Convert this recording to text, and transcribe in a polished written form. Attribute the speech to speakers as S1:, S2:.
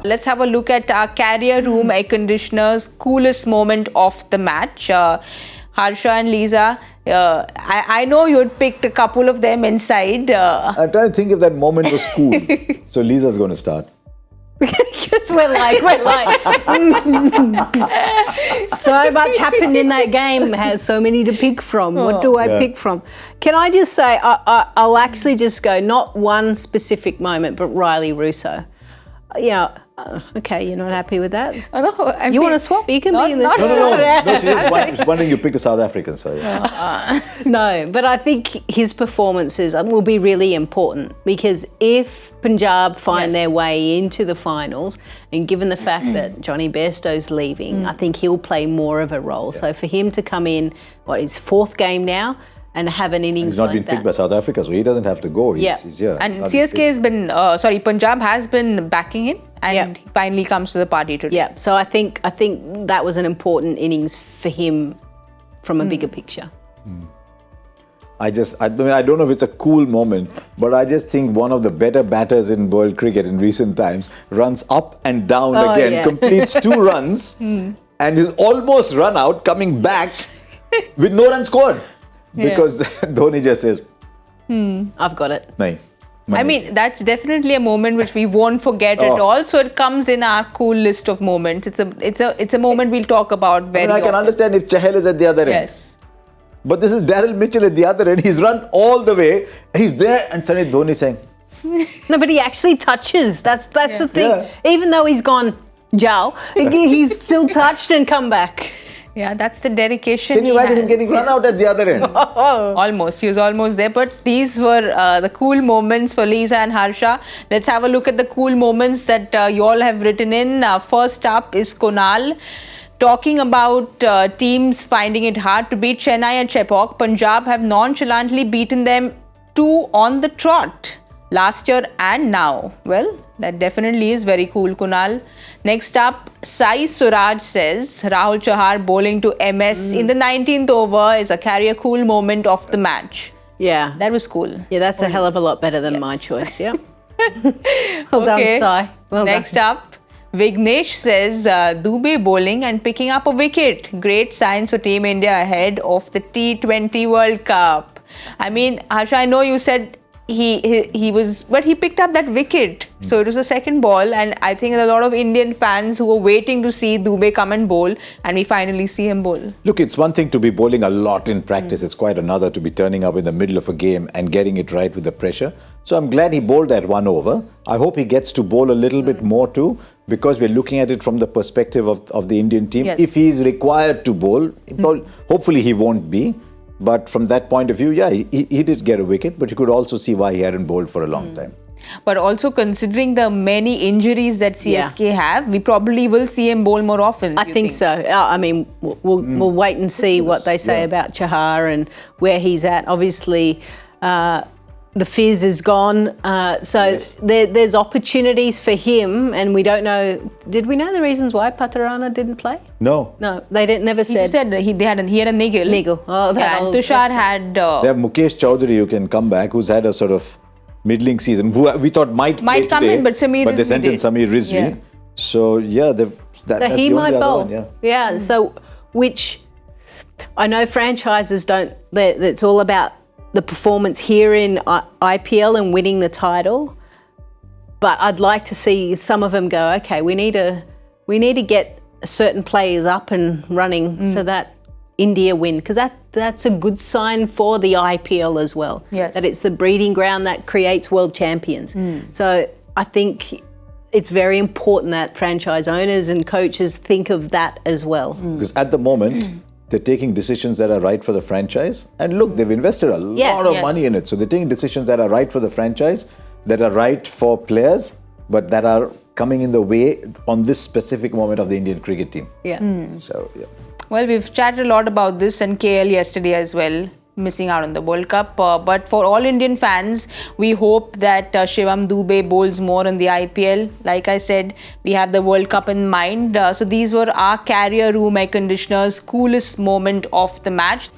S1: Let's have a look at our carrier room air conditioners coolest moment of the match. Harsha and Lisa, I know you had picked a couple of them inside.
S2: I'm trying to think if that moment was cool. So Lisa's going to start.
S3: Because we're like. So much happened in that game. Has so many to pick from. What do I pick from? Can I just say, I'll actually just go, not one specific moment, but Riley Russo. Okay, you're not happy with that? You want to swap? You can be in the...
S2: No, she's wondering you picked a South African, so
S3: No, but I think his performances will be really important, because if Punjab find their way into the finals, and given the fact that Johnny Bairstow's leaving, I think he'll play more of a role. So for him to come in, his fourth game now, and have an innings like that.
S2: He's not been picked by South Africa, so he doesn't have to go. He's here.
S1: And CSK has been, Punjab has been backing him, and he finally comes to the party today.
S3: Yeah, so I think that was an important innings for him from a bigger picture.
S2: I don't know if it's a cool moment, but I just think one of the better batters in world cricket in recent times runs up and down again, completes 2 runs, and is almost run out, coming back with no run scored. Because Dhoni just says,
S3: I've got it.
S2: Nahin.
S1: I mean, that's definitely a moment which we won't forget at all. So it comes in our cool list of moments. It's a moment we'll talk about very often.
S2: I can understand if Chahal is at the other end.
S1: Yes.
S2: But this is Daryl Mitchell at the other end. He's run all the way. He's there, and suddenly Dhoni saying,
S3: No, but he actually touches. That's the thing. Yeah. Even though he's gone Jao, he's still touched and come back.
S1: Yeah, that's the dedication.
S2: Can you imagine him getting run out at the other end?
S1: Almost. He was almost there. But these were the cool moments for Lisa and Harsha. Let's have a look at the cool moments that you all have written in. First up is Kunal, talking about teams finding it hard to beat Chennai and Chepauk. Punjab have nonchalantly beaten them 2 on the trot last year and now. Well, that definitely is very cool, Kunal. Next up, Sai Suraj says, Rahul Chahar bowling to MS in the 19th over is a carrier cool moment of the match.
S3: Yeah.
S1: That was cool.
S3: Yeah, that's a hell of a lot better than my choice, yeah. Well done, Sai. Well
S1: Next up, Vignesh says, Dubey bowling and picking up a wicket. Great signs for Team India ahead of the T20 World Cup. I mean, Harsha, I know you said he was, but he picked up that wicket. So it was the second ball, and I think there are a lot of Indian fans who were waiting to see Dubey come and bowl, and we finally see him bowl.
S2: Look, it's one thing to be bowling a lot in practice. It's quite another to be turning up in the middle of a game and getting it right with the pressure. So I'm glad he bowled that 1 over. I hope he gets to bowl a little bit more too, because we're looking at it from the perspective of the Indian team.
S1: Yes.
S2: If he is required to bowl, hopefully he won't be. But from that point of view, he did get a wicket, but you could also see why he hadn't bowled for a long time.
S1: But also considering the many injuries that CSK have, we probably will see him bowl more often.
S3: I think so. I mean, we'll wait and see what they say about Chahar and where he's at. Obviously, the fizz is gone. There's opportunities for him, and we don't know. Did we know the reasons why Patarana didn't play?
S2: No.
S3: No, they didn't. Never said.
S1: He said he had a niggle.
S3: Niggle. Oh,
S1: yeah, and Tushar had...
S2: they have Mukesh Chowdhury who can come back, who's had a sort of middling season, who we thought might play
S1: come
S2: today,
S1: in, but
S2: they sent in Samir Rizvi.
S1: Yeah.
S2: So, that's
S3: he
S2: the
S3: might
S2: only
S3: bowl.
S2: other one,
S3: Yeah, so, which I know franchises don't, it's all about the performance here in IPL and winning the title. But I'd like to see some of them go, okay, we need to get certain players up and running so that India win, because that's a good sign for the IPL as well.
S1: Yes.
S3: That it's the breeding ground that creates world champions. So I think it's very important that franchise owners and coaches think of that as well.
S2: Because at the moment, they're taking decisions that are right for the franchise. And look, they've invested a lot of money in it. So they're taking decisions that are right for the franchise, that are right for players, but that are coming in the way on this specific moment of the Indian cricket team. So,
S1: Well, we've chatted a lot about this and KL yesterday as well, missing out on the World Cup. But for all Indian fans, we hope that Shivam Dube bowls more in the IPL. Like I said, we have the World Cup in mind. So these were our carrier room air conditioners' coolest moment of the match.